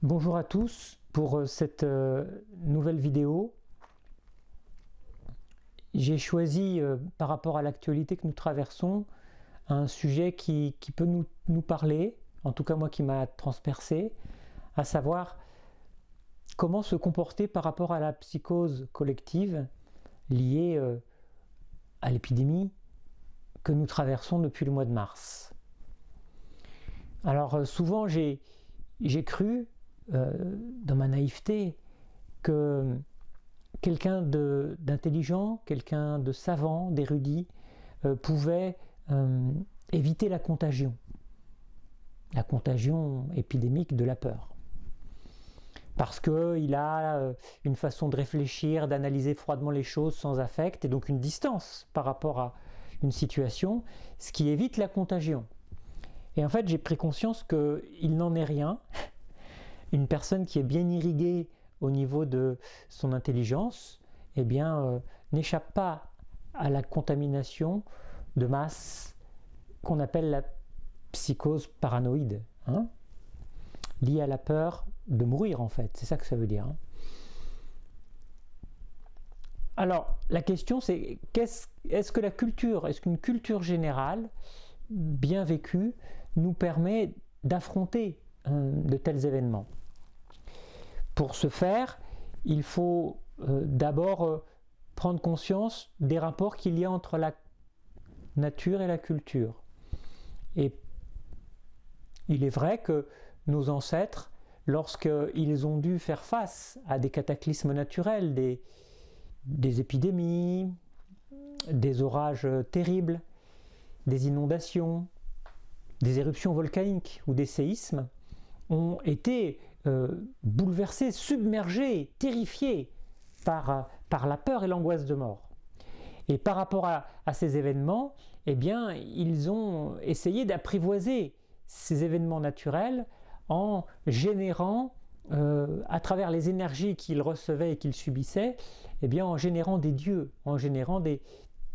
Bonjour à tous pour cette nouvelle vidéo. J'ai choisi par rapport à l'actualité que nous traversons un sujet qui peut nous parler, en tout cas moi qui m'a transpercé, à savoir comment se comporter par rapport à la psychose collective liée à l'épidémie que nous traversons depuis le mois de mars. Alors souvent j'ai cru dans ma naïveté que quelqu'un d'intelligent, quelqu'un de savant, d'érudit pouvait éviter la contagion épidémique de la peur. Parce qu'il a une façon de réfléchir, d'analyser froidement les choses sans affect, et donc une distance par rapport à une situation, ce qui évite la contagion. Et en fait, j'ai pris conscience qu'il n'en est rien. Une personne qui est bien irriguée au niveau de son intelligence, eh bien, n'échappe pas à la contamination de masse qu'on appelle la psychose paranoïde, liée à la peur de mourir en fait, c'est ça que ça veut dire. Alors, la question c'est, est-ce qu'une culture générale, bien vécue, nous permet d'affronter de tels événements? Pour ce faire, il faut d'abord prendre conscience des rapports qu'il y a entre la nature et la culture. Et il est vrai que nos ancêtres, lorsqu'ils ont dû faire face à des cataclysmes naturels, des épidémies, des orages terribles, des inondations, des éruptions volcaniques ou des séismes, ont été bouleversés, submergés, terrifiés par la peur et l'angoisse de mort. Et par rapport à ces événements, eh bien, ils ont essayé d'apprivoiser ces événements naturels en générant, à travers les énergies qu'ils recevaient et qu'ils subissaient, eh bien, en générant des dieux, en générant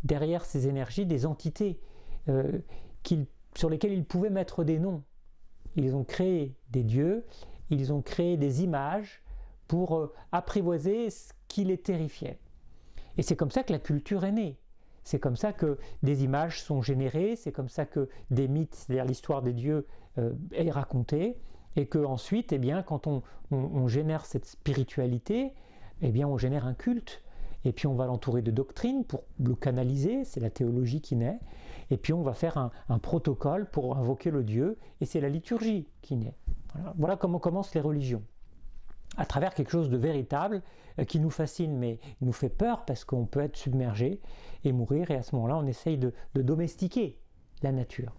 derrière ces énergies des entités sur lesquelles ils pouvaient mettre des noms. Ils ont créé des dieux, ils ont créé des images pour apprivoiser ce qui les terrifiait. Et c'est comme ça que la culture est née. C'est comme ça que des images sont générées, c'est comme ça que des mythes, c'est-à-dire l'histoire des dieux, est racontée, et qu'ensuite, eh bien, quand on génère cette spiritualité, eh bien, on génère un culte. Et puis on va l'entourer de doctrines pour le canaliser, c'est la théologie qui naît, et puis on va faire un protocole pour invoquer le Dieu, et c'est la liturgie qui naît. Voilà comment commencent les religions, à travers quelque chose de véritable qui nous fascine, mais nous fait peur parce qu'on peut être submergé et mourir, et à ce moment-là on essaye de domestiquer la nature.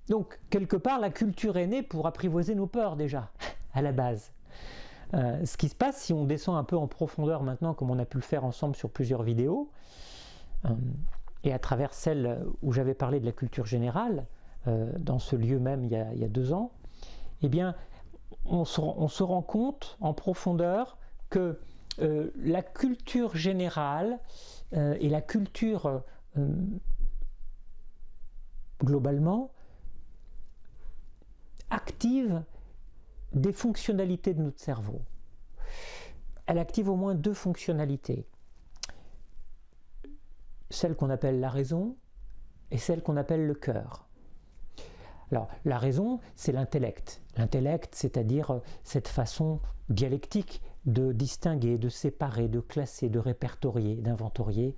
Donc quelque part la culture est née pour apprivoiser nos peurs déjà, à la base. Ce qui se passe si on descend un peu en profondeur maintenant, comme on a pu le faire ensemble sur plusieurs vidéos, et à travers celle où j'avais parlé de la culture générale, dans ce lieu même il y a 2 ans, eh bien on se rend compte en profondeur que la culture générale et la culture globalement active des fonctionnalités de notre cerveau. Elle active au moins 2 fonctionnalités. Celle qu'on appelle la raison et celle qu'on appelle le cœur. Alors, la raison, c'est l'intellect. L'intellect, c'est-à-dire cette façon dialectique de distinguer, de séparer, de classer, de répertorier, d'inventorier.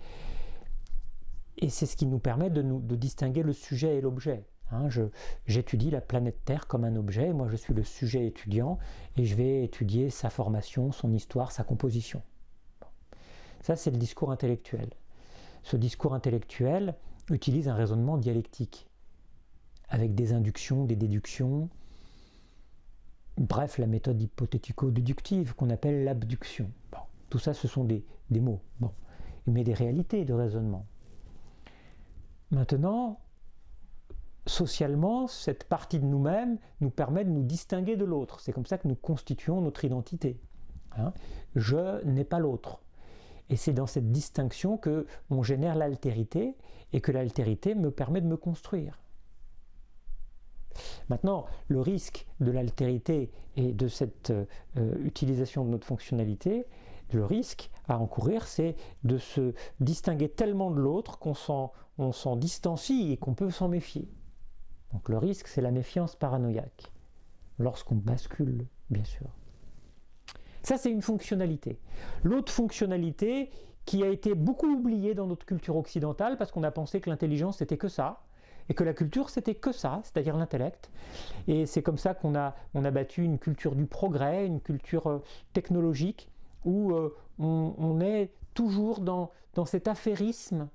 Et c'est ce qui nous permet de distinguer le sujet et l'objet. J'étudie la planète Terre comme un objet, moi je suis le sujet étudiant et je vais étudier sa formation, son histoire, sa composition. Ça c'est le discours intellectuel. Ce discours intellectuel utilise un raisonnement dialectique, avec des inductions, des déductions, bref la méthode hypothético-déductive qu'on appelle l'abduction. Tout ça ce sont des mots, mais des réalités de raisonnement. Maintenant, socialement, cette partie de nous-mêmes nous permet de nous distinguer de l'autre. C'est comme ça que nous constituons notre identité. Je n'ai pas l'autre. Et c'est dans cette distinction qu'on génère l'altérité et que l'altérité me permet de me construire. Maintenant, le risque de l'altérité et de cette utilisation de notre fonctionnalité, le risque à encourir, c'est de se distinguer tellement de l'autre qu'on s'en distancie et qu'on peut s'en méfier. Donc le risque, c'est la méfiance paranoïaque, lorsqu'on bascule, bien sûr. Ça, c'est une fonctionnalité. L'autre fonctionnalité qui a été beaucoup oubliée dans notre culture occidentale, parce qu'on a pensé que l'intelligence, c'était que ça, et que la culture, c'était que ça, c'est-à-dire l'intellect. Et c'est comme ça qu'on a battu une culture du progrès, une culture technologique, où on est toujours dans cet affairisme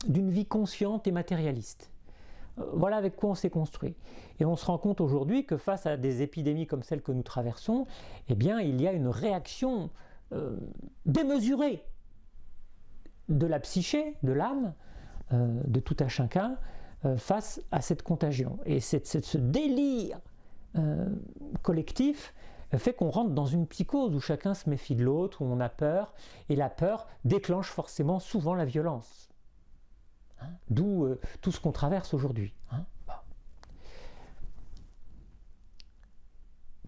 d'une vie consciente et matérialiste. Voilà avec quoi on s'est construit. Et on se rend compte aujourd'hui que face à des épidémies comme celle que nous traversons, eh bien, il y a une réaction démesurée de la psyché, de l'âme, de tout un chacun, face à cette contagion. Et ce délire collectif fait qu'on rentre dans une psychose où chacun se méfie de l'autre, où on a peur, et la peur déclenche forcément souvent la violence. Hein, d'où tout ce qu'on traverse aujourd'hui. Hein. Bon.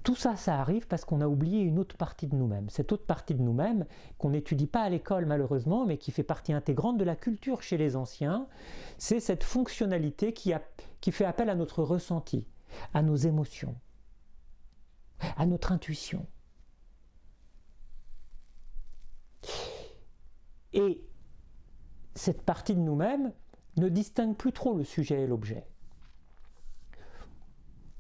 Tout ça, ça arrive parce qu'on a oublié une autre partie de nous-mêmes. Cette autre partie de nous-mêmes qu'on n'étudie pas à l'école malheureusement, mais qui fait partie intégrante de la culture chez les anciens, c'est cette fonctionnalité qui fait appel à notre ressenti, à nos émotions, à notre intuition. Et cette partie de nous-mêmes ne distingue plus trop le sujet et l'objet.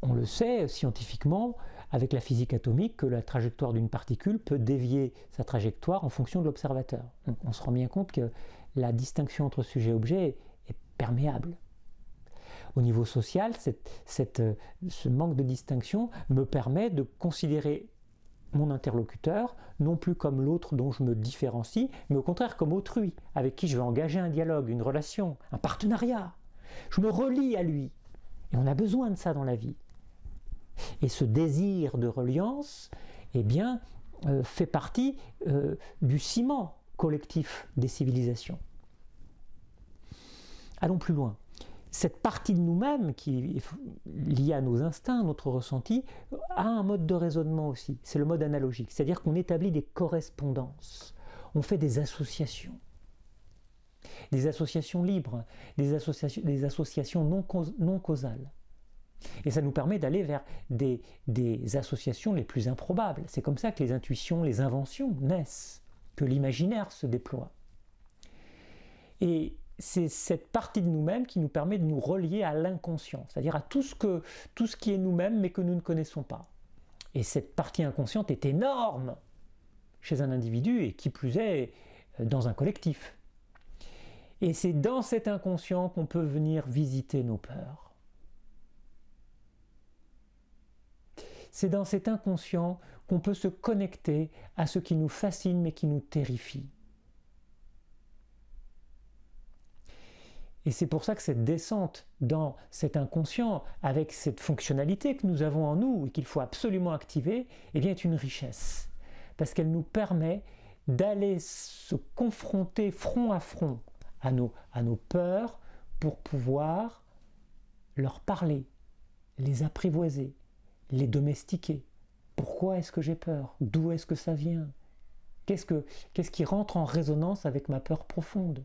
On le sait scientifiquement avec la physique atomique que la trajectoire d'une particule peut dévier sa trajectoire en fonction de l'observateur. Donc on se rend bien compte que la distinction entre sujet et objet est perméable. Au niveau social, ce manque de distinction me permet de considérer mon interlocuteur non plus comme l'autre dont je me différencie, mais au contraire comme autrui, avec qui je vais engager un dialogue, une relation, un partenariat. Je me relie à lui. Et on a besoin de ça dans la vie. Et ce désir de reliance, eh bien, fait partie du ciment collectif des civilisations. Allons plus loin. Cette partie de nous-mêmes qui est liée à nos instincts, notre ressenti, a un mode de raisonnement aussi. C'est le mode analogique, c'est-à-dire qu'on établit des correspondances. On fait des associations libres, des associations non causales. Et ça nous permet d'aller vers des associations les plus improbables. C'est comme ça que les intuitions, les inventions naissent, que l'imaginaire se déploie. Et c'est cette partie de nous-mêmes qui nous permet de nous relier à l'inconscient, c'est-à-dire à tout ce qui est nous-mêmes mais que nous ne connaissons pas. Et cette partie inconsciente est énorme chez un individu et qui plus est dans un collectif. Et c'est dans cet inconscient qu'on peut venir visiter nos peurs. C'est dans cet inconscient qu'on peut se connecter à ce qui nous fascine mais qui nous terrifie. Et c'est pour ça que cette descente dans cet inconscient, avec cette fonctionnalité que nous avons en nous et qu'il faut absolument activer, eh bien, est une richesse. Parce qu'elle nous permet d'aller se confronter front à front à nos peurs pour pouvoir leur parler, les apprivoiser, les domestiquer. Pourquoi est-ce que j'ai peur? D'où est-ce que ça vient? Qu'est-ce qui rentre en résonance avec ma peur profonde?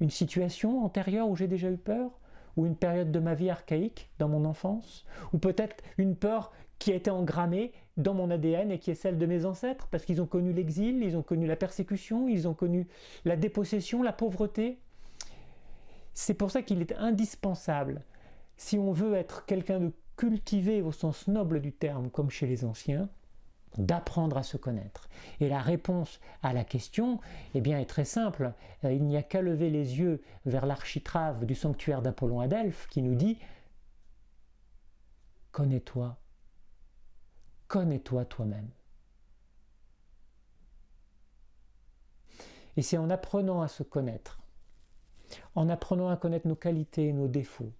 Une situation antérieure où j'ai déjà eu peur? Ou une période de ma vie archaïque, dans mon enfance? Ou peut-être une peur qui a été engrammée dans mon ADN et qui est celle de mes ancêtres, parce qu'ils ont connu l'exil, ils ont connu la persécution, ils ont connu la dépossession, la pauvreté. C'est pour ça qu'il est indispensable, si on veut être quelqu'un de cultivé au sens noble du terme, comme chez les anciens, d'apprendre à se connaître. Et la réponse à la question, eh bien, est très simple. Il n'y a qu'à lever les yeux vers l'architrave du sanctuaire d'Apollon à Delphes qui nous dit « Connais-toi, connais-toi toi-même ». Et c'est en apprenant à se connaître, en apprenant à connaître nos qualités et nos défauts,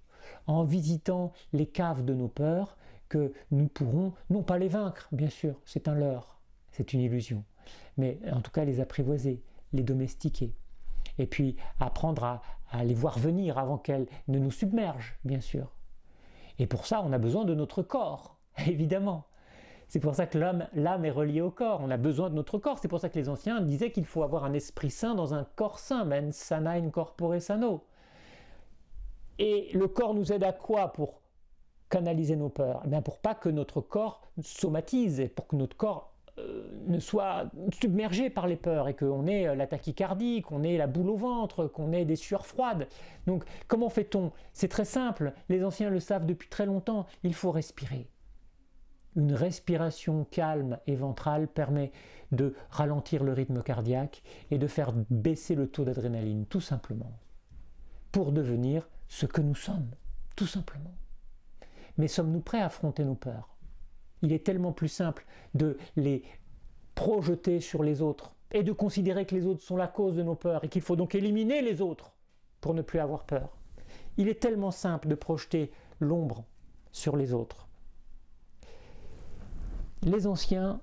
en visitant les caves de nos peurs, que nous pourrons, non pas les vaincre, bien sûr, c'est un leurre, c'est une illusion, mais en tout cas les apprivoiser, les domestiquer, et puis apprendre à les voir venir avant qu'elles ne nous submergent, bien sûr. Et pour ça, on a besoin de notre corps, évidemment. C'est pour ça que l'âme est reliée au corps. On a besoin de notre corps. C'est pour ça que les anciens disaient qu'il faut avoir un esprit sain dans un corps sain. Mens sana in corpore sano. Et le corps nous aide à quoi pour canaliser nos peurs? Eh bien, pour pas que notre corps somatise, et pour que notre corps ne soit submergé par les peurs et qu'on ait la tachycardie, qu'on ait la boule au ventre, qu'on ait des sueurs froides. Donc, comment fait-on? C'est très simple. Les anciens le savent depuis très longtemps. Il faut respirer. Une respiration calme et ventrale permet de ralentir le rythme cardiaque et de faire baisser le taux d'adrénaline, tout simplement, pour devenir ce que nous sommes, tout simplement. Mais sommes-nous prêts à affronter nos peurs? Il est tellement plus simple de les projeter sur les autres et de considérer que les autres sont la cause de nos peurs et qu'il faut donc éliminer les autres pour ne plus avoir peur. Il est tellement simple de projeter l'ombre sur les autres. Les anciens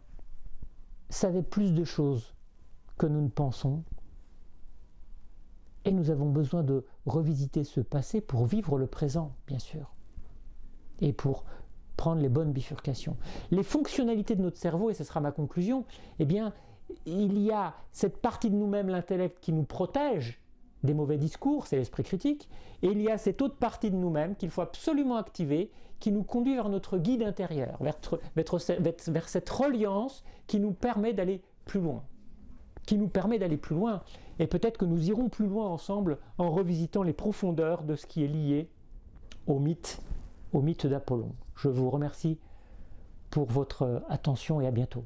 savaient plus de choses que nous ne pensons et nous avons besoin de revisiter ce passé pour vivre le présent, bien sûr, et pour prendre les bonnes bifurcations. Les fonctionnalités de notre cerveau, et ce sera ma conclusion, eh bien, il y a cette partie de nous-mêmes, l'intellect, qui nous protège des mauvais discours, c'est l'esprit critique, et il y a cette autre partie de nous-mêmes qu'il faut absolument activer, qui nous conduit vers notre guide intérieur, vers cette reliance qui nous permet d'aller plus loin. Et peut-être que nous irons plus loin ensemble en revisitant les profondeurs de ce qui est lié au mythe d'Apollon. Je vous remercie pour votre attention et à bientôt.